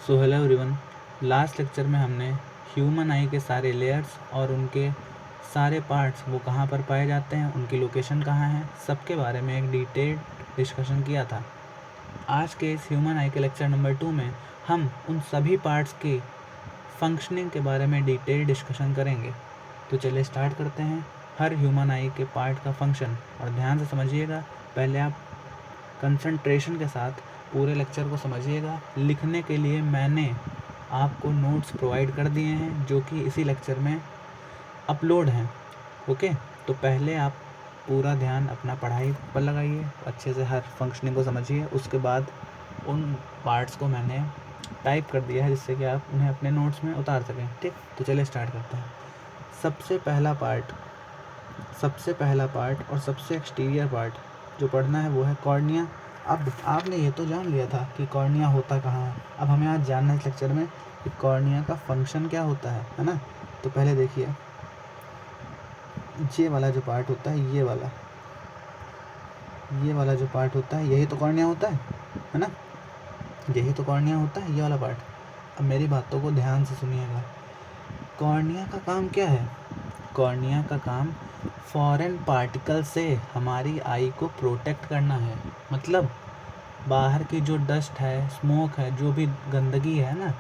So hello everyone, last lecture में हमने human आई के सारे लेयर्स और उनके सारे पार्ट्स वो कहाँ पर पाए जाते हैं, उनकी लोकेशन कहाँ है, सबके बारे में एक डिटेल्ड डिस्कशन किया था। आज के इस ह्यूमन आई के लेक्चर नंबर 2 में हम उन सभी पार्ट्स की फंक्शनिंग के बारे में डिटेल्ड डिस्कशन करेंगे। तो चलिए स्टार्ट करते हैं हर ह्यूमन आई के पार्ट का फंक्शन। और ध्यान से समझिएगा, पहले आप कंसंट्रेशन के साथ पूरे लेक्चर को समझिएगा। लिखने के लिए मैंने आपको नोट्स प्रोवाइड कर दिए हैं जो कि इसी लेक्चर में अपलोड हैं। ओके, तो पहले आप पूरा ध्यान अपना पढ़ाई पर लगाइए, अच्छे से हर फंक्शनिंग को समझिए। उसके बाद उन पार्ट्स को मैंने टाइप कर दिया है जिससे कि आप उन्हें अपने नोट्स में उतार सकें। ठीक, तो चलिए स्टार्ट करते हैं। सबसे पहला पार्ट और सबसे एक्सटीरियर पार्ट जो पढ़ना है वो है कॉर्निया। अब आपने ये तो जान लिया था कि कॉर्निया होता कहाँ है। अब हमें आज जानना है इस लेक्चर में कि कॉर्निया का फंक्शन क्या होता है ना। तो पहले देखिए, ये वाला जो पार्ट होता है, ये वाला जो पार्ट होता है, यही तो कॉर्निया होता है ना। यही तो कॉर्निया होता है, ये वाला पार्ट। अब मेरी बातों को ध्यान से सुनिएगा। कॉर्निया का काम क्या है? कॉर्निया का काम फॉरेन पार्टिकल से हमारी आई को प्रोटेक्ट करना है। मतलब बाहर की जो डस्ट है, स्मोक है, जो भी गंदगी है ना,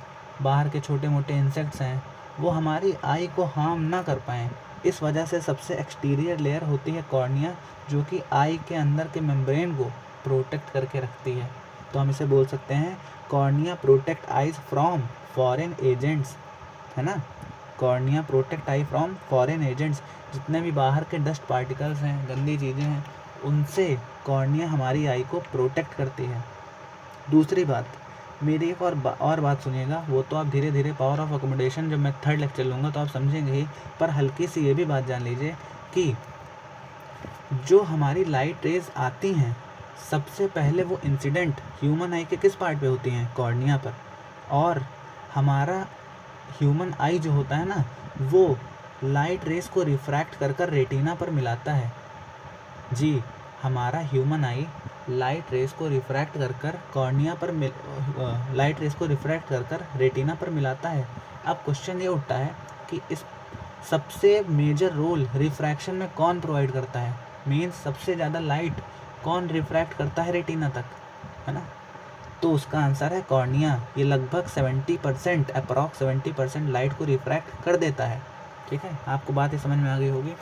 बाहर के छोटे मोटे इंसेक्ट्स हैं, वो हमारी आई को हार्म ना कर पाएँ। इस वजह से सबसे एक्सटीरियर लेयर होती है कॉर्निया, जो कि आई के अंदर के मेम्ब्रेन को प्रोटेक्ट करके रखती है। तो हम इसे बोल सकते हैं cornea protect eyes from foreign agents, है ना। Cornea protect I from foreign agents. जितने भी बाहर के डस्ट पार्टिकल्स हैं, गंदी चीज़ें हैं, उनसे कॉर्निया हमारी आई को प्रोटेक्ट करती है। दूसरी बात, मेरी एक और बात सुनिएगा। वो तो आप धीरे धीरे पावर ऑफ अकोमोडेशन जब मैं थर्ड लेक्चर लूँगा तो आप समझेंगे ही, पर हल्की सी ये भी बात जान लीजिए कि जो हमारी लाइट रेज आती हैं, सबसे पहले वो इंसिडेंट ह्यूमन आई के किस पार्ट पे होती हैं? कॉर्निया पर। और हमारा ह्यूमन आई जो होता है ना, वो लाइट रेस को रिफ्रैक्ट कर कर रेटिना पर मिलाता है। जी, हमारा ह्यूमन आई लाइट रेस को रिफ्रैक्ट कर कर कॉर्निया पर लाइट रेस को रिफ्रैक्ट कर कर रेटिना पर मिलाता है। अब क्वेश्चन ये उठता है कि इस सबसे मेजर रोल रिफ्रैक्शन में कौन प्रोवाइड करता है? मीन्स सबसे ज़्यादा लाइट कौन रिफ्रैक्ट करता है रेटिना तक, है ना। तो उसका आंसर है कॉर्निया। ये लगभग 70%, अप्रॉक्स 70% लाइट को रिफ्रैक्ट कर देता है। ठीक है, आपको बात ये समझ में आ गई होगी।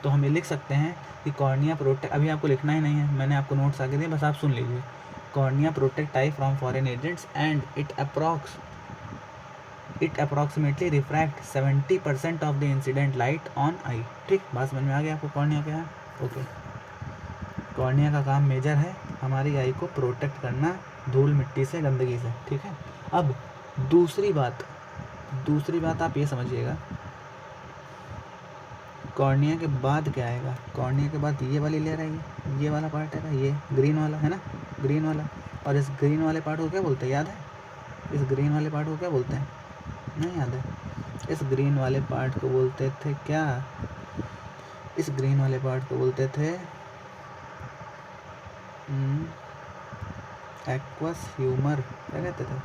तो हम ये लिख सकते हैं कि कॉर्निया प्रोटेक्ट, अभी आपको लिखना ही नहीं है, मैंने आपको नोट्स आगे दिए, बस आप सुन लीजिए। Cornea protect I from foreign agents and it approximately refract 70% of the incident light on I. ठीक, बात समझ में आ गया आपको कॉर्निया क्या है? ओके, कॉर्निया का काम मेजर है हमारी आई को प्रोटेक्ट करना धूल मिट्टी से, गंदगी से। ठीक है, अब दूसरी बात आप ये समझिएगा, कॉर्निया के बाद क्या आएगा? कॉर्निया के बाद ये वाली लेयर आएगी, ये वाला पार्ट आएगा, ये ग्रीन वाला, है ना, ग्रीन वाला। और इस ग्रीन वाले पार्ट को क्या बोलते हैं, याद है? इस ग्रीन वाले पार्ट को क्या बोलते हैं? नहीं याद है? इस ग्रीन वाले पार्ट को बोलते थे क्या? इस ग्रीन वाले पार्ट को बोलते थे एक्वस ह्यूमर। क्या कहते थे?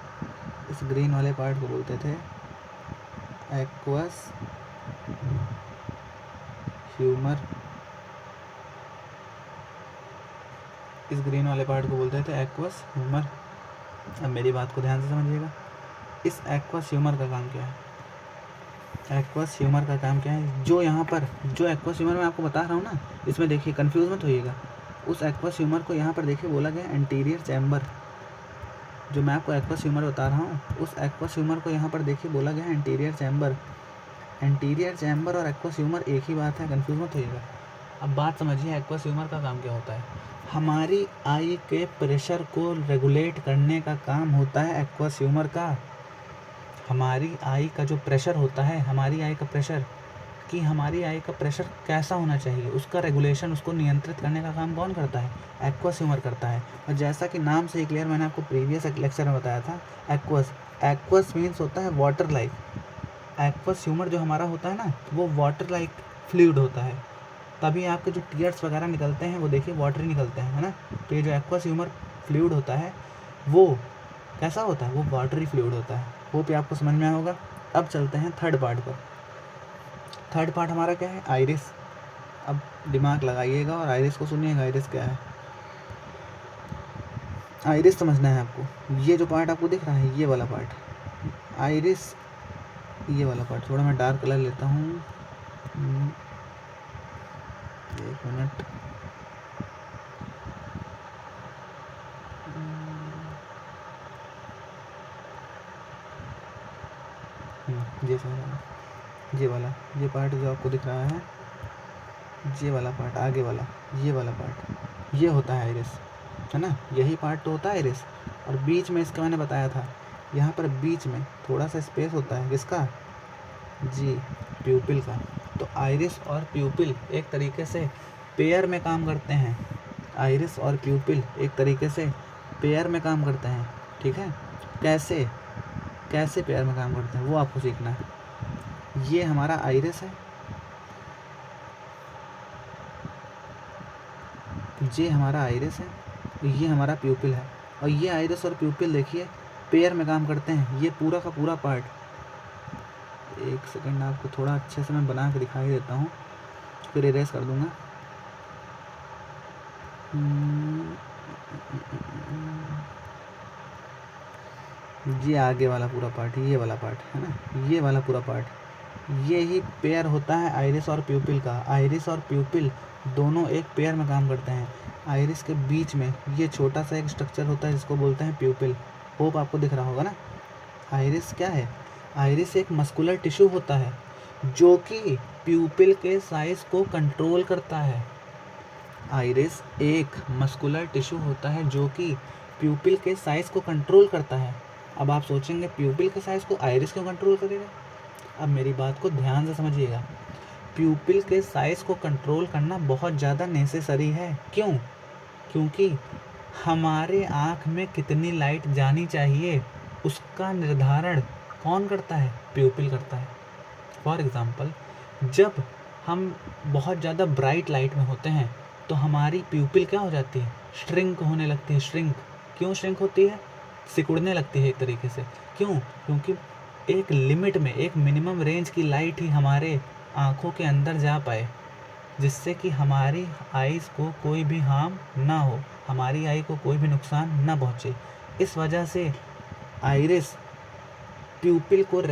इस ग्रीन वाले पार्ट को बोलते थे एक्वस ह्यूमर। इस ग्रीन वाले पार्ट को बोलते थे एक्वस ह्यूमर। अब मेरी बात को ध्यान से समझिएगा, इस एक्वस ह्यूमर का काम क्या है? एक्वस ह्यूमर का काम क्या है? जो यहाँ पर जो एक्वस ह्यूमर मैं आपको बता रहा हूँ ना, इसमें देखिए, कंफ्यूज मत होइएगा। उस एक्वस ह्यूमर को यहाँ पर देखिए बोला गया एंटीरियर चैम्बर। जो मैं आपको एक्वस ह्यूमर बता रहा हूँ, उस एक्वस ह्यूमर को यहाँ पर देखिए बोला गया एंटीरियर चैम्बर। एंटीरियर चैम्बर और एक्वस ह्यूमर एक ही बात है, कंफ्यूज मत होइएगा। अब बात समझिए, एक्वस ह्यूमर का काम क्या होता है? हमारी आई के प्रेशर को रेगुलेट करने का काम होता है एक्वस ह्यूमर का। हमारी आई का जो प्रेशर होता है, हमारी आई का प्रेशर, कि हमारी आई का प्रेशर कैसा होना चाहिए, उसका रेगुलेशन, उसको नियंत्रित करने का काम कौन करता है? एक्वस ह्यूमर करता है। और जैसा कि नाम से ही क्लियर, मैंने आपको प्रीवियस लेक्चर में बताया था, एक्वस मीन्स होता है वाटर लाइक। एक्वस ह्यूमर जो हमारा होता है ना, वो वाटर लाइक फ्लूइड होता है। तभी आपके जो टीयर्स वगैरह निकलते हैं वो देखिए वाटर ही निकलते हैं, है ना। तो ये जो एक्वस ह्यूमर फ्लूइड होता है, वो कैसा होता है? वो वाटरी फ्लूइड होता है। होप ये आपको समझ में आया होगा। अब चलते हैं थर्ड पार्ट पर। थर्ड पार्ट हमारा क्या है? आइरिस। अब दिमाग लगाइएगा और आइरिस को सुनिएगा। आइरिस क्या है? आइरिस समझना है आपको। ये जो पार्ट आपको दिख रहा है, ये वाला पार्ट आइरिस, ये वाला पार्ट। थोड़ा मैं डार्क कलर लेता हूँ, एक मिनट। ये पार्ट जो आपको दिख रहा है, ये वाला पार्ट, आगे वाला, ये वाला पार्ट, ये होता है आइरिस, है ना। यही पार्ट तो होता है आइरिस। और बीच में इसका मैंने बताया था, यहाँ पर बीच में थोड़ा सा स्पेस होता है, किसका? जी, प्यूपिल का। तो आइरिस और प्यूपिल एक तरीके से पेयर में काम करते हैं। आइरिस और प्यूपिल एक तरीके से पेयर में काम करते हैं, ठीक है। कैसे कैसे पेयर में काम करते हैं वो आपको सीखना है। ये हमारा आइरिस है, ये हमारा आइरिस है, ये हमारा प्यूपिल है। और ये आइरिस और प्यूपिल देखिए पेयर में काम करते हैं। ये पूरा का पूरा पार्ट, एक सेकंड आपको थोड़ा अच्छे से मैं बना के दिखाई देता हूँ, फिर इरेज कर दूंगा। ये आगे वाला पूरा पार्ट, ये वाला पार्ट है ना, ये वाला पूरा पार्ट, ये ही पेयर होता है आइरिस और प्यूपिल का। आइरिस और प्यूपिल दोनों एक पेयर में काम करते हैं। आइरिस के बीच में ये छोटा सा एक स्ट्रक्चर होता है जिसको बोलते हैं प्यूपिल। होप आपको दिख रहा होगा ना। आइरिस क्या है? आइरिस एक मस्कुलर टिश्यू होता है जो कि प्यूपिल के साइज को कंट्रोल करता है। आइरिस एक मस्कुलर टिश्यू होता है जो कि प्यूपिल के साइज को कंट्रोल करता है। अब आप सोचेंगे प्यूपिल के साइज को आइरिस क्यों कंट्रोल करेगा? अब मेरी बात को ध्यान से समझिएगा। प्यूपिल के साइज को कंट्रोल करना बहुत ज़्यादा नेसेसरी है। क्यों? क्योंकि हमारे आँख में कितनी लाइट जानी चाहिए उसका निर्धारण कौन करता है? प्यूपिल करता है। फॉर एग्ज़ाम्पल, जब हम बहुत ज़्यादा ब्राइट लाइट में होते हैं तो हमारी प्यूपिल क्या हो जाती है? श्रिंक होने लगती है। श्रिंक क्यों श्रिंक होती है? सिकुड़ने लगती है एक तरीके से। क्यों? क्योंकि एक लिमिट में, एक मिनिमम रेंज की लाइट ही हमारे आँखों के अंदर जा पाए, जिससे कि हमारी आइज़ को कोई भी हार्म ना हो, हमारी आई को कोई भी नुकसान ना पहुँचे। इस वजह से आइरिस प्यूपिल को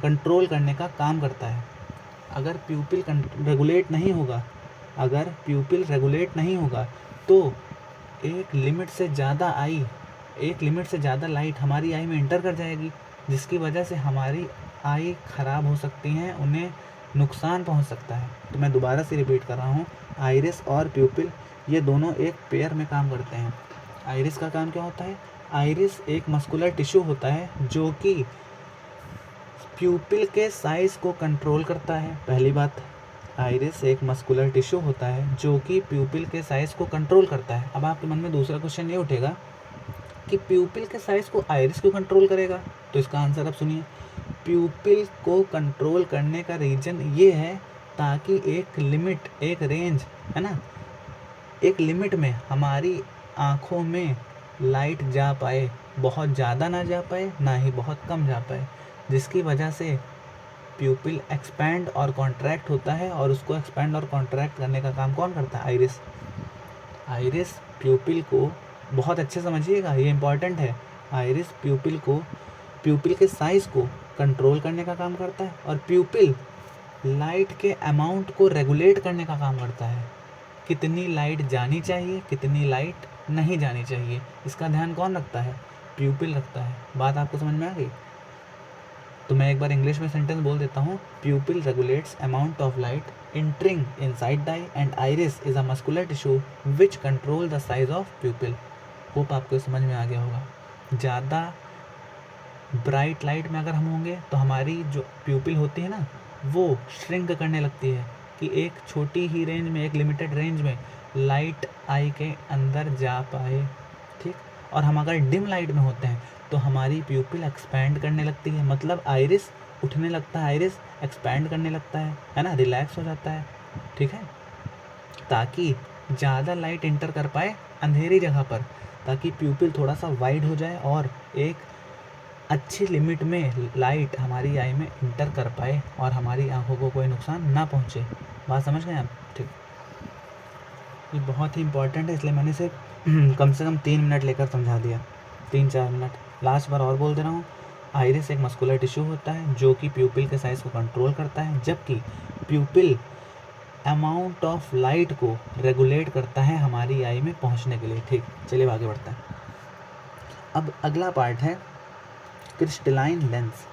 कंट्रोल करने का काम करता है। अगर प्यूपिल रेगुलेट नहीं होगा, अगर प्यूपिल रेगुलेट नहीं होगा तो एक लिमिट से ज़्यादा लाइट हमारी आई में इंटर कर जाएगी, जिसकी वजह से हमारी आई ख़राब हो सकती हैं, उन्हें नुकसान पहुंच सकता है। तो मैं दोबारा से रिपीट कर रहा हूँ, आइरिस और प्यूपिल ये दोनों एक पेयर में काम करते हैं। आइरिस का काम क्या होता है? आइरिस एक मस्कुलर टिश्यू होता है जो कि प्यूपिल के साइज़ को कंट्रोल करता है। पहली बात, आइरिस एक मस्कुलर टिश्यू होता है जो कि प्यूपिल के साइज़ को कंट्रोल करता है। अब आपके मन में दूसरा क्वेश्चन ये उठेगा कि प्यूपिल के साइज़ को आइरिस क्यों कंट्रोल करेगा? तो इसका आंसर आप सुनिए। प्यूपिल को कंट्रोल करने का रीज़न ये है ताकि एक लिमिट, एक रेंज, है ना, एक लिमिट में हमारी आँखों में लाइट जा पाए, बहुत ज़्यादा ना जा पाए, ना ही बहुत कम जा पाए, जिसकी वजह से प्यूपिल एक्सपैंड और कॉन्ट्रैक्ट होता है। और उसको एक्सपैंड और कॉन्ट्रैक्ट करने का काम कौन करता है? आइरिस। आइरिस प्यूपिल को, बहुत अच्छे समझिएगा, ये इंपॉर्टेंट है, आइरिस प्यूपिल के साइज़ को कंट्रोल करने का काम करता है और प्यूपिल लाइट के अमाउंट को रेगुलेट करने का काम करता है। कितनी लाइट जानी चाहिए, कितनी लाइट नहीं जानी चाहिए, इसका ध्यान कौन रखता है? प्यूपिल रखता है। बात आपको समझ में आ गई? तो मैं एक बार इंग्लिश में सेंटेंस बोल देता हूँ। प्यूपिल regulates amount of light entering inside the eye and iris is a muscular tissue which control the size of pupil. Hope आपको समझ में आ गया होगा। ज़्यादा ब्राइट लाइट में अगर हम होंगे तो हमारी जो प्यूपिल होती है ना, वो श्रिंक करने लगती है कि एक छोटी ही रेंज में, एक लिमिटेड रेंज में लाइट आई के अंदर जा पाए, ठीक। और हम अगर डिम लाइट में होते हैं तो हमारी प्यूपिल एक्सपैंड करने लगती है, मतलब आइरिस उठने लगता है, आइरिस एक्सपैंड करने लगता है ना, रिलैक्स हो जाता है, ठीक है, ताकि ज़्यादा लाइट इंटर कर पाए अंधेरी जगह पर। ताकि प्यूपिल थोड़ा सा वाइड हो जाए और एक अच्छी लिमिट में लाइट हमारी आई में इंटर कर पाए और हमारी आंखों को कोई नुकसान ना पहुंचे। बात समझ गए आप? ठीक, ये बहुत ही इंपॉर्टेंट है, इसलिए मैंने इसे कम से कम 3 मिनट लेकर समझा दिया, 3-4 मिनट। लास्ट बार और बोल दे रहा हूँ, आइरिस एक मस्कुलर टिश्यू होता है जो कि प्यूपिल के साइज़ को कंट्रोल करता है, जबकि प्यूपिल अमाउंट ऑफ लाइट को रेगुलेट करता है हमारी आई में पहुंचने के लिए। ठीक, चलिए आगे बढ़ते हैं। अब अगला पार्ट है क्रिस्टलाइन लेंस।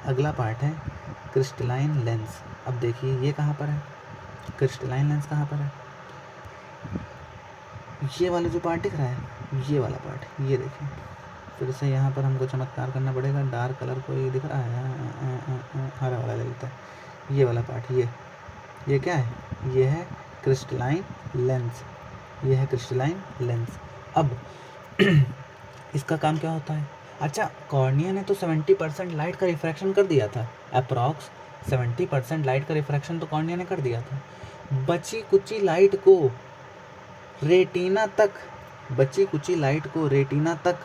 अगला पार्ट है क्रिस्टलाइन लेंस। अब देखिए ये कहाँ पर है, क्रिस्टलाइन लेंस कहाँ पर है? ये वाला जो पार्ट दिख रहा है, ये वाला पार्ट, ये देखिए। फिर से यहाँ पर हमको चमत्कार करना पड़ेगा, डार्क कलर को ये दिख रहा है, हरा वाला लगता है, ये वाला पार्ट, ये क्या है? ये है क्रिस्टलाइन लेंस, ये है क्रिस्टलाइन लेंस। अब इसका काम क्या होता है? अच्छा, कॉर्निया ने तो 70% लाइट का रिफ्रैक्शन कर दिया था, अप्रॉक्स 70% लाइट का रिफ्रैक्शन तो कॉर्निया ने कर दिया था। बची कुची लाइट को रेटिना तक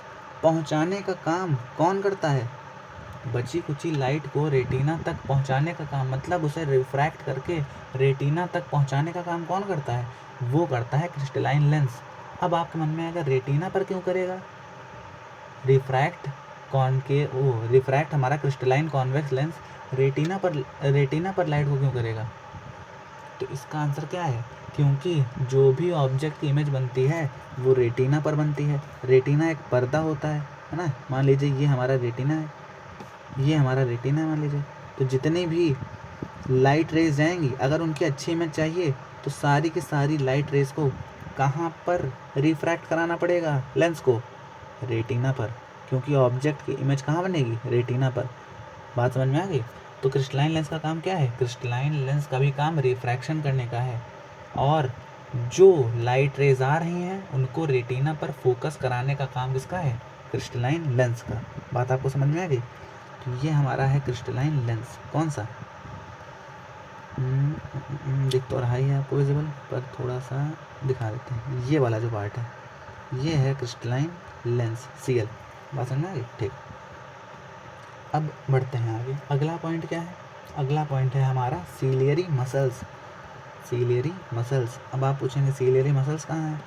पहुंचाने का काम कौन करता है? बची कुची लाइट को रेटिना तक पहुंचाने का काम, मतलब उसे रिफ्रैक्ट करके रेटिना तक पहुंचाने का काम कौन करता है? वो करता है क्रिस्टलाइन लेंस। अब आपके मन में आएगा, रेटिना पर क्यों करेगा? रिफ्रैक्ट हमारा क्रिस्टलाइन कॉन्वेक्स लेंस रेटिना पर लाइट को क्यों करेगा? तो इसका आंसर क्या है? क्योंकि जो भी ऑब्जेक्ट की इमेज बनती है वो रेटिना पर बनती है। रेटिना एक पर्दा होता है ना। मान लीजिए ये हमारा रेटिना है, ये हमारा रेटिना है मान लीजिए। तो जितनी भी लाइट रेज जाएंगी, अगर उनकी अच्छी इमेज चाहिए तो सारी की सारी लाइट रेज को कहाँ पर रिफ्रैक्ट कराना पड़ेगा? लेंस को रेटिना पर, क्योंकि ऑब्जेक्ट की इमेज कहाँ बनेगी? रेटिना पर। बात समझ में आ गई? तो क्रिस्टलाइन लेंस का काम क्या है? क्रिस्टलाइन लेंस का भी काम रिफ्रैक्शन करने का है, और जो लाइट रेज आ रही हैं उनको रेटिना पर फोकस कराने का काम किसका है? क्रिस्टलाइन लेंस का। बात आपको समझ में आ गई? तो ये हमारा है क्रिस्टलाइन लेंस। कौन सा? दिख तो रहा ही है आपको विजिबल, पर थोड़ा सा दिखा देते हैं। ये वाला जो पार्ट है, ये है क्रिस्टलाइन लेंस, CL। बात समझ में आ गई? ठीक, अब बढ़ते हैं आगे। अगला पॉइंट क्या है? अगला पॉइंट है हमारा सीलियरी मसल्स। Ciliary muscles. अब आप पूछेंगे सीलियरी मसल्स कहाँ हैं?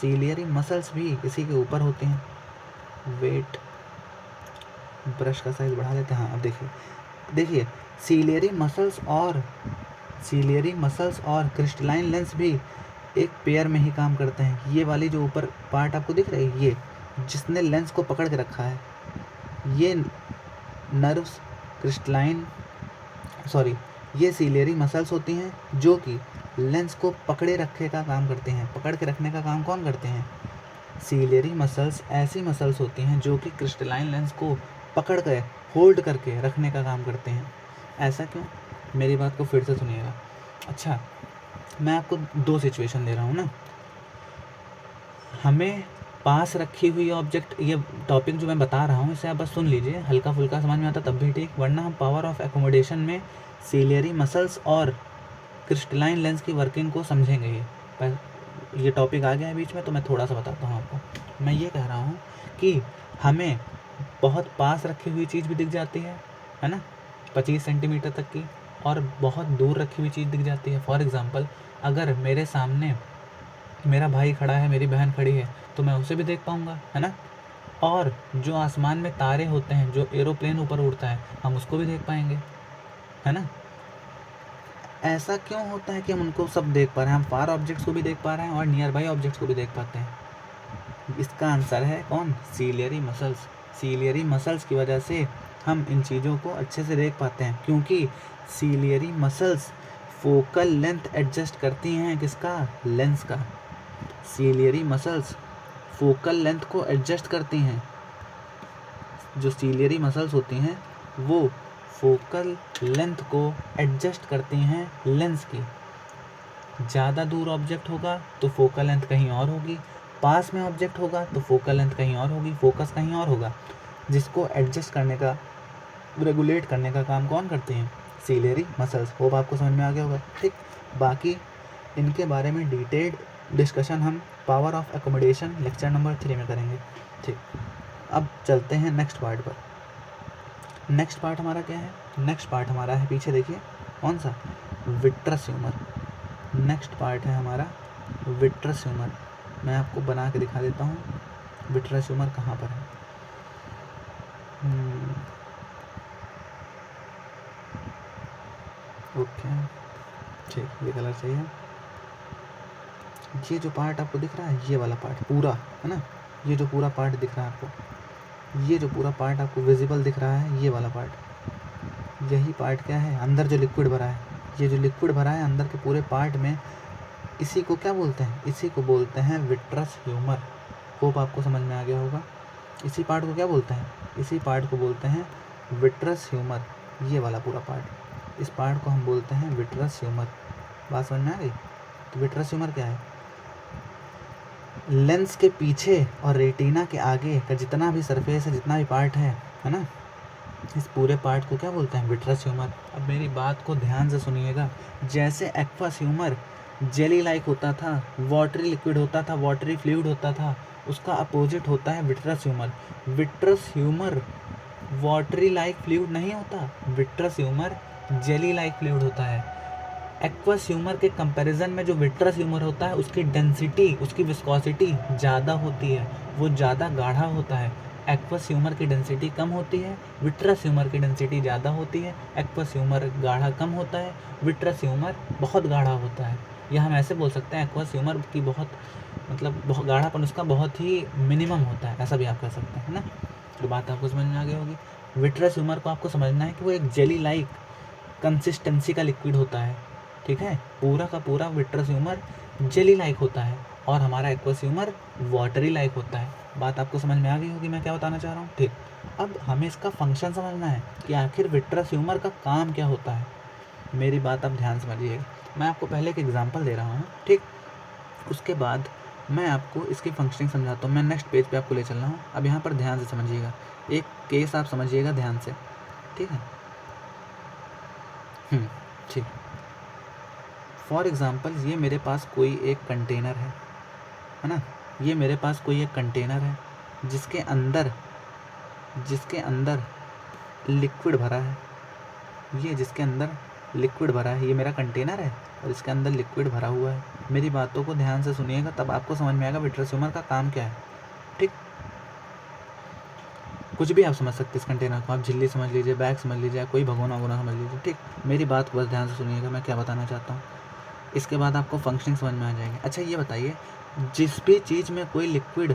सीलियरी मसल्स भी इसी के ऊपर होते हैं। वेट, ब्रश का साइज बढ़ा देते हैं। हाँ, अब देखिए सीलियरी मसल्स और क्रिस्टलाइन लेंस भी एक पेयर में ही काम करते हैं। ये वाली जो ऊपर पार्ट आपको दिख रही है, ये जिसने लेंस को पकड़ के रखा है, ये नर्व्स ये सीलियरी मसल्स होती हैं जो कि लेंस को पकड़े रखे का काम करते हैं। पकड़ के रखने का काम कौन करते हैं? सीलियरी मसल्स ऐसी मसल्स होती हैं जो कि क्रिस्टलाइन लेंस को पकड़ कर होल्ड करके रखने का काम करते हैं। ऐसा क्यों? मेरी बात को फिर से सुनिएगा। अच्छा, मैं आपको 2 सिचुएशन दे रहा हूँ ना। हमें पास रखी हुई ऑब्जेक्ट, ये टॉपिक जो मैं बता रहा हूँ इसे आप बस सुन लीजिए, हल्का फुल्का समझ में आता तब भी ठीक, वरना हम पावर ऑफ एकोमोडेशन में सीलियरी मसल्स और क्रिस्टलाइन लेंस की वर्किंग को समझेंगे ही। पर ये टॉपिक आ गया है बीच में तो मैं थोड़ा सा बताता हूँ आपको। मैं ये कह रहा हूँ कि हमें बहुत पास रखी हुई चीज़ भी दिख जाती है ना, 25 सेंटीमीटर तक की, और बहुत दूर रखी हुई चीज़ दिख जाती है। फॉर एग्ज़ाम्पल, अगर मेरे सामने मेरा भाई खड़ा है, मेरी बहन खड़ी है, तो मैं उसे भी देख पाऊँगा, है ना। और जो आसमान में तारे होते हैं, जो एरोप्लेन ऊपर उड़ता है, हम उसको भी देख पाएंगे, है ना। ऐसा क्यों होता है कि हम उनको सब देख पा रहे हैं? हम फार ऑब्जेक्ट्स को भी देख पा रहे हैं और नियर बाई ऑब्जेक्ट्स को भी देख पाते हैं। इसका आंसर है कौन? Ciliary muscles. सीलियरी मसल्स की वजह से हम इन चीज़ों को अच्छे से देख पाते हैं, क्योंकि ciliary muscles focal length adjust करती हैं किसका? लेंस का। सीलियरी मसल्स फोकल लेंथ को एडजस्ट करती हैं। जो सीलियरी मसल्स होती हैं वो फोकल लेंथ को एडजस्ट करती हैं लेंस की। ज़्यादा दूर ऑब्जेक्ट होगा तो फोकल लेंथ कहीं और होगी, पास में ऑब्जेक्ट होगा तो फोकल लेंथ कहीं और होगी, फोकस कहीं और होगा। जिसको एडजस्ट करने का, रेगुलेट करने का काम कौन करते हैं? Ciliary muscles. होप आपको समझ में आ गया होगा। ठीक, बाकी इनके बारे में डिटेल्ड डिस्कशन हम power of accommodation lecture number 3 में करेंगे। ठीक, अब चलते हैं नेक्स्ट पार्ट पर। नेक्स्ट पार्ट हमारा क्या है? नेक्स्ट पार्ट हमारा है, पीछे देखिए, कौन सा? Vitreous humour. नेक्स्ट पार्ट है हमारा विट्रस ह्यूमर। मैं आपको बना के दिखा देता हूँ विट्रस ह्यूमर कहाँ पर है। ओके, ठीक, ये कलर चाहिए। ये जो पार्ट आपको दिख रहा है, ये वाला पार्ट पूरा है ना, ये जो पूरा पार्ट दिख रहा है आपको, ये जो पूरा पार्ट आपको विजिबल दिख रहा है, ये वाला पार्ट, यही पार्ट क्या है? अंदर जो लिक्विड भरा है, ये जो लिक्विड भरा है अंदर के पूरे पार्ट में, इसी को क्या बोलते हैं? इसी को बोलते हैं विट्रस ह्यूमर। होप आपको समझ में आ गया होगा। इसी पार्ट को क्या बोलते हैं? इसी पार्ट को बोलते हैं विट्रस ह्यूमर। ये वाला पूरा पार्ट, इस पार्ट को हम बोलते हैं विट्रस ह्यूमर। बात समझ में आ गई? तो विट्रस ह्यूमर क्या है? लेंस के पीछे और रेटिना के आगे का जितना भी सरफेस है, जितना भी पार्ट है ना, इस पूरे पार्ट को क्या बोलते हैं? Vitreous humour. अब मेरी बात को ध्यान से सुनिएगा। जैसे एक्वस ह्यूमर जेली लाइक होता था, वाटरी लिक्विड होता था, वाटरी फ्लूइड होता था, उसका अपोजिट होता है vitreous humour. Vitreous humour watery like fluid नहीं होता, vitreous humour jelly like fluid होता है। एक्वस ह्यूमर के कंपैरिजन में जो विट्रस ह्यूमर होता है, उसकी डेंसिटी, उसकी विस्कोसिटी ज़्यादा होती है, वो ज़्यादा गाढ़ा होता है। एक्वस ह्यूमर की डेंसिटी कम होती है, विट्रस ह्यूमर की डेंसिटी ज़्यादा होती है। एक्वस ह्यूमर गाढ़ा कम होता है, विट्रस ह्यूमर बहुत गाढ़ा होता है। या हम ऐसे बोल सकते हैं एक्वस ह्यूमर की बहुत बहुत गाढ़ापन उसका बहुत ही मिनिमम होता है, ऐसा भी आप कह सकते हैं ना। तो बात आपको समझ में आ गई होगी। विट्रस ह्यूमर को आपको समझना है कि वो एक जेली लाइक कंसिस्टेंसी का लिक्विड होता है, ठीक है। पूरा का पूरा विट्रस ह्यूमर जेली लाइक होता है और हमारा एक्वस ह्यूमर वाटरी लाइक होता है। बात आपको समझ में आ गई होगी मैं क्या बताना चाह रहा हूँ। ठीक, अब हमें इसका फंक्शन समझना है कि आखिर विट्रस ह्यूमर का काम क्या होता है। मेरी बात आप ध्यान समझिएगा। मैं आपको पहले एक एग्जांपल दे रहा हूँ, ठीक, उसके बाद मैं आपको इसकी फंक्शनिंग समझाता हूँ। मैं नेक्स्ट पेज पे आपको ले चल रहा हूँ। अब यहाँ पर ध्यान से समझिएगा, एक केस आप समझिएगा ध्यान से, ठीक है। ठीक, फॉर एग्ज़ाम्पल ये मेरे पास कोई एक कंटेनर है ना, ये मेरे पास कोई एक कंटेनर है जिसके अंदर लिक्विड भरा है। ये जिसके अंदर लिक्विड भरा है, ये मेरा कंटेनर है और इसके अंदर लिक्विड भरा हुआ है। मेरी बातों को ध्यान से सुनिएगा, तब आपको समझ में आएगा विट्रस ह्यूमर का काम क्या है। ठीक, कुछ भी आप समझ सकते हैं इस कंटेनर को, आप झिल्ली समझ लीजिए, बैग समझ लीजिए, कोई भगोना वगोना समझ लीजिए। ठीक, मेरी बात को बस ध्यान से सुनिएगा, मैं क्या बताना चाहता हूँ। इसके बाद आपको फंक्शनिंग समझ में आ जाएगी। अच्छा ये बताइए, जिस भी चीज़ में कोई लिक्विड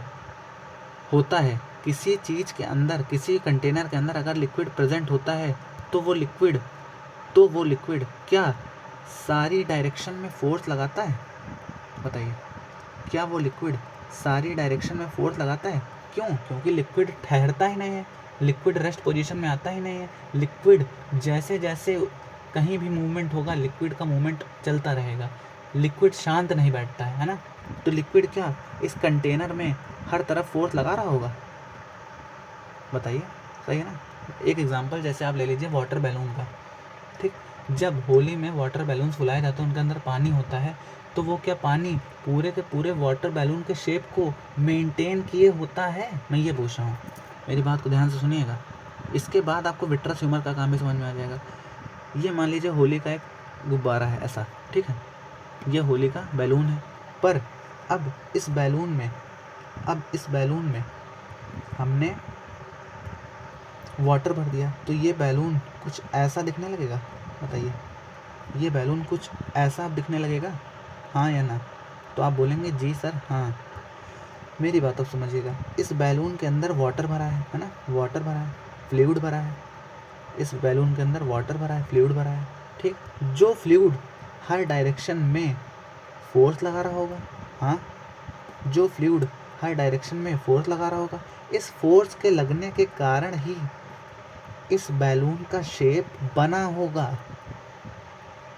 होता है, किसी चीज़ के अंदर, किसी कंटेनर के अंदर अगर लिक्विड प्रेजेंट होता है, तो वो लिक्विड क्या सारी डायरेक्शन में फोर्स लगाता है? बताइए, क्या वो लिक्विड सारी डायरेक्शन में फोर्स लगाता है? क्यों? क्योंकि लिक्विड ठहरता ही नहीं है, लिक्विड रेस्ट पोजीशन में आता ही नहीं है। लिक्विड जैसे जैसे कहीं भी मूवमेंट होगा, लिक्विड का मूवमेंट चलता रहेगा, लिक्विड शांत नहीं बैठता है ना। तो लिक्विड क्या इस कंटेनर में हर तरफ फोर्स लगा रहा होगा? बताइए, सही है ना। एक एग्जांपल जैसे आप ले लीजिए वाटर बैलून का। ठीक, जब होली में वाटर बैलून्स फुलाए जाते हैं, उनके अंदर पानी होता है, तो वो क्या पानी पूरे के पूरे वाटर बैलून के शेप को मेंटेन किए होता है? मैं ये पूछ रहा हूँ, मेरी बात को ध्यान से सुनिएगा। इसके बाद आपको विट्रस ह्यूमर का काम भी समझ में आ जाएगा। ये मान लीजिए होली का एक गुब्बारा है ऐसा, ठीक है, ये होली का बैलून है, पर अब इस बैलून में हमने वाटर भर दिया, तो ये बैलून कुछ ऐसा दिखने लगेगा? बताइए, ये बैलून कुछ ऐसा दिखने लगेगा, हाँ या ना? तो आप बोलेंगे जी सर हाँ। मेरी बात आप समझिएगा, इस बैलून के अंदर वाटर भरा है ना, वाटर भरा है, फ्लूइड भरा है, इस बैलून के अंदर वाटर भरा है, फ्लूइड भरा है। ठीक, जो फ्लूइड हर डायरेक्शन में फोर्स लगा रहा होगा, हाँ, जो फ्लूइड हर डायरेक्शन में फोर्स लगा रहा होगा, इस फोर्स के लगने के कारण ही इस बैलून का शेप बना होगा।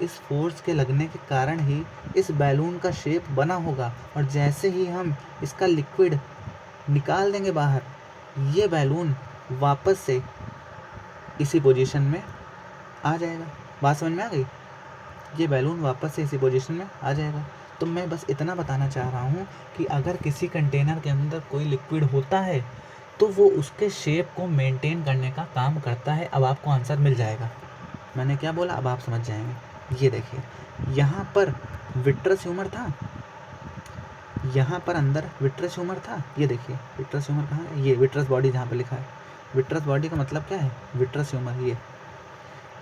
इस फोर्स के लगने के कारण ही इस बैलून का शेप बना होगा, और जैसे ही हम इसका लिक्विड निकाल देंगे बाहर, ये बैलून वापस से इसी पोजीशन में आ जाएगा। बात समझ में आ गई? ये बैलून वापस से इसी पोजीशन में आ जाएगा। तो मैं बस इतना बताना चाह रहा हूँ कि अगर किसी कंटेनर के अंदर कोई लिक्विड होता है तो वो उसके शेप को मेंटेन करने का काम करता है। अब आपको आंसर मिल जाएगा। मैंने क्या बोला अब आप समझ जाएंगे। ये देखिए, यहाँ पर विट्रस ह्यूमर था, यहाँ पर अंदर विट्रस ह्यूमर था। ये देखिए विट्रस ह्यूमर कहाँ है, ये विट्रस बॉडी जहाँ पे लिखा है। विट्रस बॉडी का मतलब क्या है, विट्रस ह्यूमर। ये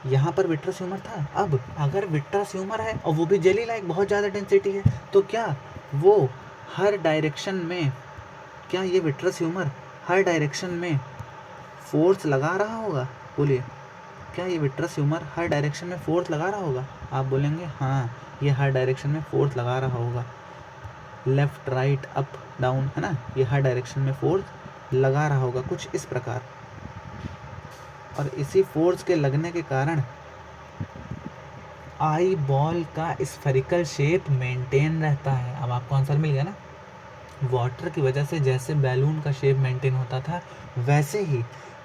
यहाँ पर विट्रस ह्यूमर था। अब अगर विट्रस ह्यूमर है और वो भी जेली लाइक बहुत ज़्यादा डेंसिटी है, तो क्या वो हर डायरेक्शन में, क्या ये विट्रस ह्यूमर हर डायरेक्शन में फोर्स लगा रहा होगा? बोलिए, क्या ये विट्रस ह्यूमर हर डायरेक्शन में फोर्स लगा रहा होगा? आप बोलेंगे हाँ, ये हर डायरेक्शन में फोर्स लगा रहा होगा। लेफ़्ट राइट अप डाउन, है ना, ये हर डायरेक्शन में फोर्स लगा रहा होगा कुछ इस प्रकार। और इसी फोर्स के लगने के कारण आई बॉल का स्फेरिकल शेप मेंटेन रहता है। अब आपको आंसर मिल गया ना। वाटर की वजह से जैसे बैलून का शेप मेंटेन होता था, वैसे ही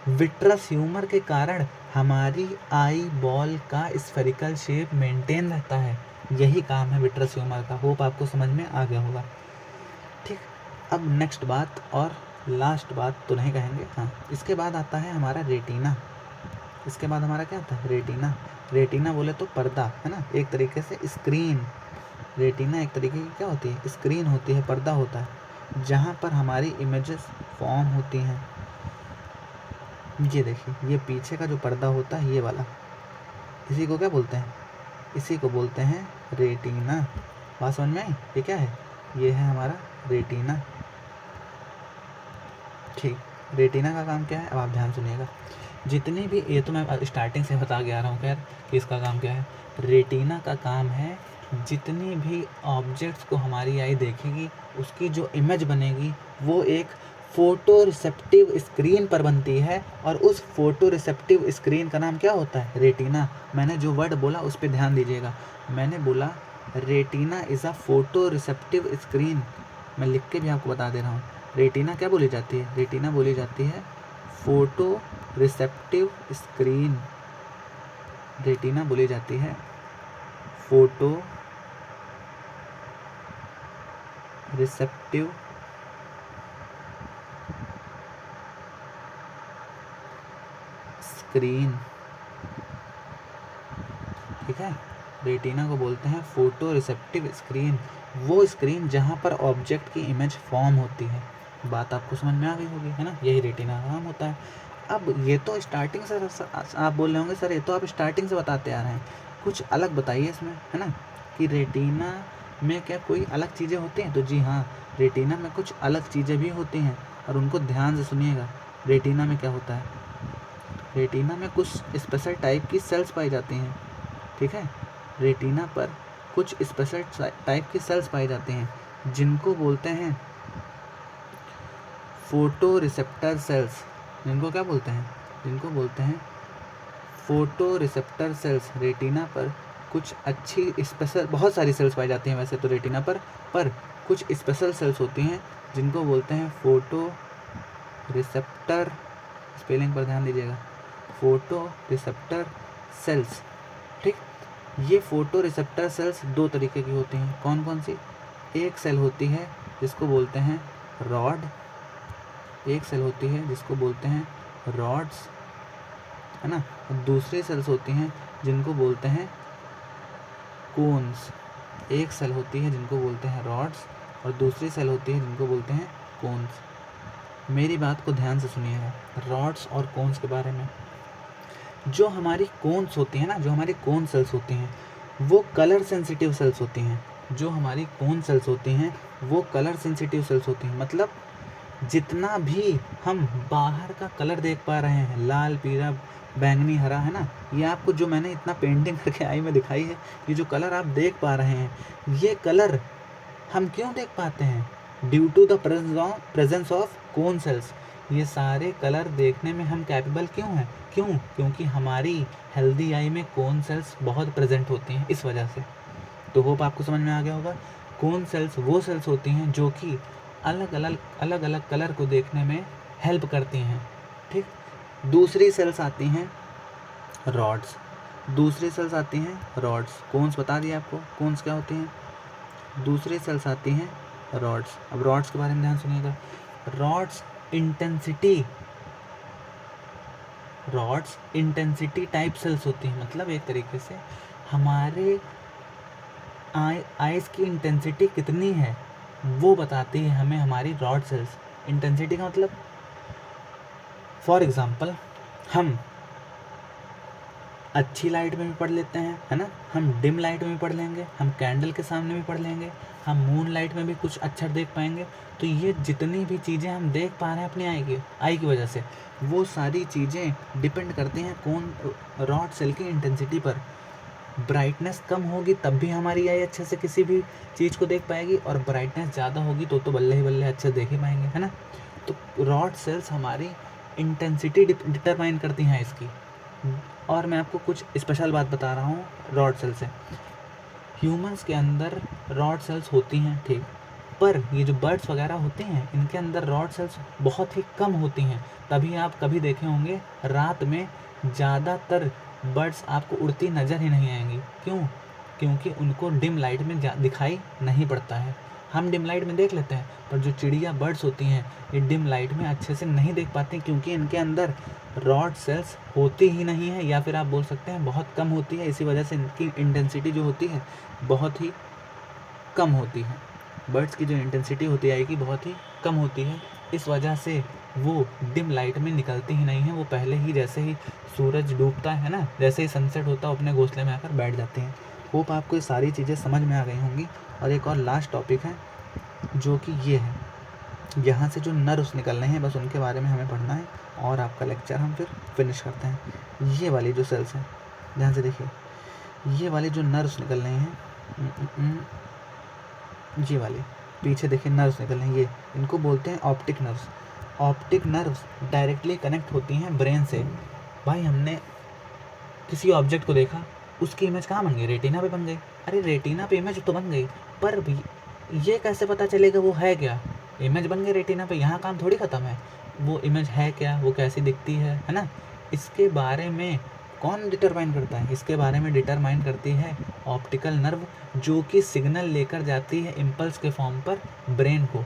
विट्रस ह्यूमर के कारण हमारी आई बॉल का स्फेरिकल शेप मेंटेन रहता है। यही काम है विट्रस ह्यूमर का। होप आपको समझ में आ गया होगा। ठीक, अब नेक्स्ट बात और लास्ट बात तो नहीं कहेंगे, हाँ, इसके बाद आता है हमारा रेटिना। इसके बाद हमारा क्या आता है, रेटिना। रेटिना बोले तो पर्दा, है ना, एक तरीके से स्क्रीन। रेटिना एक तरीके की क्या होती है, स्क्रीन होती है, पर्दा होता है, जहाँ पर हमारी इमेजेस फॉर्म होती हैं। ये देखिए, ये पीछे का जो पर्दा होता है, ये वाला, इसी को क्या बोलते हैं, इसी को बोलते हैं रेटिना। बात समझ में आई? ये क्या है, ये है हमारा रेटिना। ठीक, रेटिना का काम क्या है, अब आप ध्यान सुनिएगा। जितनी भी, ये तो मैं स्टार्टिंग से बता के आ रहा हूँ खैर कि इसका काम क्या है। रेटिना का काम है जितनी भी ऑब्जेक्ट्स को हमारी आई देखेगी, उसकी जो इमेज बनेगी वो एक फ़ोटो रिसेप्टिव स्क्रीन पर बनती है, और उस फ़ोटो रिसेप्टिव स्क्रीन का नाम क्या होता है, रेटिना। मैंने जो वर्ड बोला उस पर ध्यान दीजिएगा। मैंने बोला retina is a photo receptive screen. मैं लिख के भी आपको बता दे रहा हूँ। रेटिना क्या बोली जाती है, रेटिना बोली जाती है फ़ोटो रिसेप्टिव स्क्रीन। रेटिना बोली जाती है फ़ोटो रिसेप्टिव स्क्रीन। ठीक है, रेटिना को बोलते हैं फ़ोटो रिसेप्टिव स्क्रीन, वो स्क्रीन जहाँ पर ऑब्जेक्ट की इमेज फॉर्म होती है। बात आपको समझ में आ गई होगी, है ना, यही रेटिना का काम होता है। अब ये तो स्टार्टिंग से आप बोल रहे होंगे सर ये तो आप स्टार्टिंग से बताते आ रहे हैं, कुछ अलग बताइए इसमें, है ना, कि रेटिना में क्या कोई अलग चीज़ें होती हैं? तो जी हाँ, रेटिना में कुछ अलग चीज़ें भी होती हैं, और उनको ध्यान से सुनिएगा। रेटिना में क्या होता है, रेटिना में कुछ स्पेशल टाइप की सेल्स पाई जाती हैं। ठीक है, रेटिना पर कुछ स्पेशल टाइप की सेल्स पाई जाती हैं, जिनको बोलते हैं फोटो रिसेप्टर सेल्स। जिनको क्या बोलते हैं, जिनको बोलते हैं फोटो रिसेप्टर सेल्स। रेटिना पर कुछ अच्छी स्पेशल, बहुत सारी सेल्स पाई जाती हैं वैसे तो रेटिना पर कुछ स्पेशल सेल्स होती हैं जिनको बोलते हैं फोटो रिसेप्टर। स्पेलिंग पर ध्यान दीजिएगा, फोटो रिसेप्टर सेल्स। ठीक, ये फोटो रिसेप्टर सेल्स दो तरीके की होती हैं। कौन कौन सी? एक सेल होती है जिसको बोलते हैं रॉड, एक सेल होती है जिसको बोलते हैं रॉड्स, है ना, और दूसरी सेल्स होती हैं जिनको बोलते हैं कोन्स। एक सेल होती है जिनको बोलते हैं रॉड्स, और दूसरी सेल होती है जिनको बोलते हैं कोन्स। मेरी बात को ध्यान से सुनिएगा, रॉड्स और कोन्स के बारे में। जो हमारी कोन्स होती हैं ना, जो हमारी कोन सेल्स होती हैं, वो कलर सेंसिटिव सेल्स होती हैं। जो हमारी कोन सेल्स होती हैं वो कलर सेंसिटिव सेल्स होती हैं। मतलब जितना भी हम बाहर का कलर देख पा रहे हैं, लाल, पीला, बैंगनी, हरा, है ना, ये आपको जो मैंने इतना पेंटिंग करके आई में दिखाई है, ये जो कलर आप देख पा रहे हैं, ये कलर हम क्यों देख पाते हैं? Due to the presence of cone cells. ये सारे कलर देखने में हम कैपेबल क्यों हैं? क्योंकि हमारी हेल्दी आई में कोन सेल्स बहुत प्रेजेंट होती हैं, इस वजह से। तो होप आपको समझ में आ गया होगा। कोन सेल्स वो सेल्स होती हैं जो कि अलग अलग कलर को देखने में हेल्प करती हैं। ठीक, दूसरी सेल्स आती हैं रॉड्स, दूसरी सेल्स आती हैं रॉड्स। कोन्स बता दिए आपको, कोन्स क्या होती हैं? दूसरी सेल्स आती हैं रॉड्स। अब रॉड्स के बारे में ध्यान सुनिएगा। रॉड्स इंटेंसिटी टाइप सेल्स होती हैं, मतलब एक तरीके से हमारे आइस की इंटेंसिटी कितनी है वो बताती है हमें हमारी रॉड सेल्स। इंटेंसिटी का मतलब फॉर एग्जांपल हम अच्छी लाइट में भी पढ़ लेते हैं, है ना, हम डिम लाइट में भी पढ़ लेंगे, हम कैंडल के सामने भी पढ़ लेंगे, हम मून लाइट में भी कुछ अक्षर देख पाएंगे। तो ये जितनी भी चीज़ें हम देख पा रहे हैं अपनी आई की वजह से, वो सारी चीज़ें डिपेंड करती हैं कौन रॉड सेल की इंटेंसिटी पर। ब्राइटनेस कम होगी तब भी हमारी आई अच्छे से किसी भी चीज़ को देख पाएगी, और ब्राइटनेस ज़्यादा होगी तो बल्ले ही बल्ले अच्छे देख ही पाएंगे, है ना। तो रॉड सेल्स हमारी इंटेंसिटी डिटरमाइन करती हैं इसकी। और मैं आपको कुछ स्पेशल बात बता रहा हूँ रॉड सेल से। ह्यूमंस के अंदर रॉड सेल्स होती हैं, ठीक, पर ये जो बर्ड्स वगैरह होते हैं इनके अंदर रॉड सेल्स बहुत ही कम होती हैं। तभी आप कभी देखे होंगे रात में ज़्यादातर बर्ड्स आपको उड़ती नज़र ही नहीं आएंगी। क्यों? क्योंकि उनको डिम लाइट में दिखाई नहीं पड़ता है। हम डिम लाइट में देख लेते हैं, पर जो चिड़िया बर्ड्स होती हैं ये डिम लाइट में अच्छे से नहीं देख पाती, क्योंकि इनके अंदर रॉड सेल्स होती ही नहीं है, या फिर आप बोल सकते हैं बहुत कम होती है। इसी वजह से इनकी इंटेंसिटी जो होती है बहुत ही कम होती है। बर्ड्स की जो इंटेंसिटी होती है कि बहुत ही कम होती है, इस वजह से वो डिम लाइट में निकलती ही नहीं है। वो पहले ही जैसे ही सूरज डूबता है ना, जैसे ही सनसेट होता है अपने घोंसले में आकर बैठ जाते हैं। होप आपको ये सारी चीज़ें समझ में आ गई होंगी। और एक और लास्ट टॉपिक है जो कि ये है, यहाँ से जो नर्व्स निकल रहे हैं बस उनके बारे में हमें पढ़ना है, और आपका लेक्चर हम फिर फिनिश करते हैं। ये वाली जो सेल्स हैं, ध्यान से देखिए, ये वाली जो नर्व्स निकल रहे हैं, ये वाली पीछे देखिए नर्व्स निकल रहे हैं, ये इनको बोलते हैं optic nerves. Optic nerves directly connect होती हैं ब्रेन से। भाई हमने किसी ऑब्जेक्ट को देखा, उसकी इमेज कहाँ बन गई? रेटिना पे बन गई। अरे रेटिना पे इमेज तो बन गई, पर ये कैसे पता चलेगा वो है क्या? इमेज बन गई रेटिना पे, यहाँ काम थोड़ी ख़त्म है। वो इमेज है क्या, वो कैसी दिखती है ना, इसके बारे में कौन डिटरमाइन करता है? इसके बारे में डिटरमाइन करती है ऑप्टिकल नर्व, जो कि सिग्नल लेकर जाती है इम्पल्स के फॉर्म पर ब्रेन को।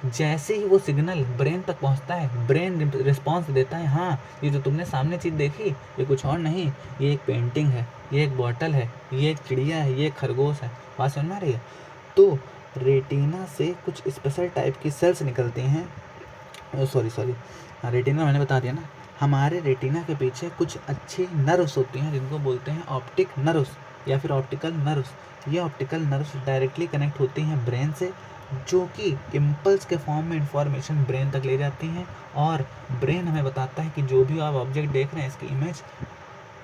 जैसे ही वो सिग्नल ब्रेन तक पहुंचता है, ब्रेन रिस्पॉन्स देता है, हाँ ये जो तुमने सामने चीज़ देखी ये कुछ और नहीं, ये एक पेंटिंग है, ये एक बॉटल है, ये एक चिड़िया है, ये एक खरगोश है। बात समझ में आ रही है? तो रेटिना से कुछ स्पेशल टाइप की सेल्स निकलती हैं। सॉरी रेटिना मैंने बता दिया ना। हमारे रेटिना के पीछे कुछ अच्छी नर्व्स होती हैं जिनको बोलते हैं ऑप्टिक नर्व्स या फिर ऑप्टिकल नर्व्स। ये ऑप्टिकल नर्व्स डायरेक्टली कनेक्ट होती हैं ब्रेन से, जो कि इम्पल्स के फॉर्म में इंफॉर्मेशन ब्रेन तक ले जाती हैं, और ब्रेन हमें बताता है कि जो भी आप ऑब्जेक्ट देख रहे हैं इसकी इमेज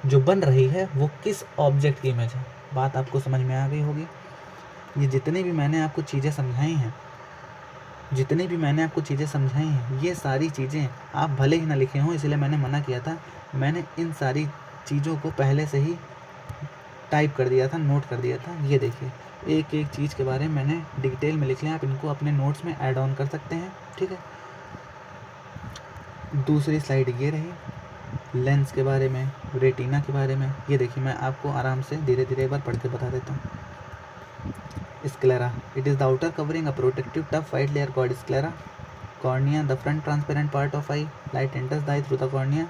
जो बन रही है वो किस ऑब्जेक्ट की इमेज है। बात आपको समझ में आ गई होगी। ये जितनी भी मैंने आपको चीज़ें समझाई हैं, ये सारी चीज़ें आप भले ही ना लिखे हों, इसलिए मैंने मना किया था। मैंने इन सारी चीज़ों को पहले से ही टाइप कर दिया था, नोट कर दिया था। ये देखिए, एक एक चीज़ के बारे में मैंने डिटेल में लिख लिया, आप इनको अपने नोट्स में ऐड ऑन कर सकते हैं, ठीक है। दूसरी स्लाइड ये रही, लेंस के बारे में, रेटिना के बारे में। ये देखिए, मैं आपको आराम से धीरे धीरे एक बार पढ़ के बता देता हूँ। Sclera, it is the outer covering a protective tough white layer called sclera. Cornea, the front transparent part of I, light enters the I through the cornea.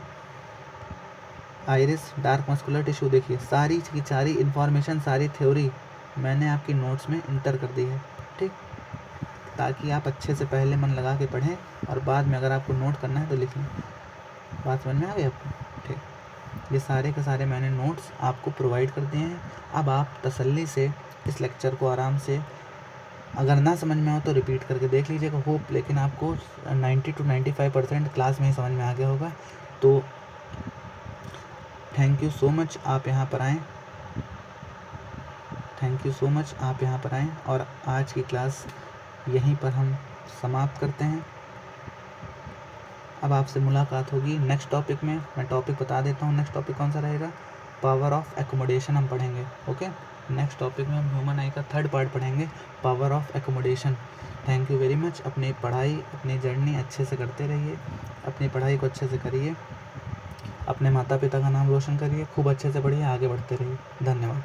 Iris, dark muscular tissue. देखिए सारी की सारी information, सारी theory मैंने आपकी notes में inter कर दी है, ठीक, ताकि आप अच्छे से पहले मन लगा के पढ़ें और बाद में अगर आपको नोट करना है तो लिख लें। बात समझ में आ गई आपको? ठीक, ये सारे के सारे मैंने नोट्स आपको प्रोवाइड कर दिए हैं। अब आप तसल्ली से इस लेक्चर को आराम से, अगर ना समझ में हो तो रिपीट करके देख लीजिएगा। होप लेकिन आपको 90 to 95% क्लास में ही समझ में आ गया होगा। तो थैंक यू सो मच, आप यहाँ पर आएँ। और आज की क्लास यहीं पर हम समाप्त करते हैं। अब आपसे मुलाकात होगी नेक्स्ट टॉपिक में। मैं टॉपिक बता देता हूँ, नेक्स्ट टॉपिक कौन सा रहेगा? पावर ऑफ एकोमोडेशन हम पढ़ेंगे, ओके। नेक्स्ट टॉपिक में हम ह्यूमन आई का 3rd पार्ट पढ़ेंगे, power of accommodation. Thank you very much. अपनी पढ़ाई, अपनी जर्नी अच्छे से करते रहिए, अपनी पढ़ाई को अच्छे से करिए, अपने माता पिता का नाम रोशन करिए, खूब अच्छे से पढ़िए, आगे बढ़ते रहिए। धन्यवाद।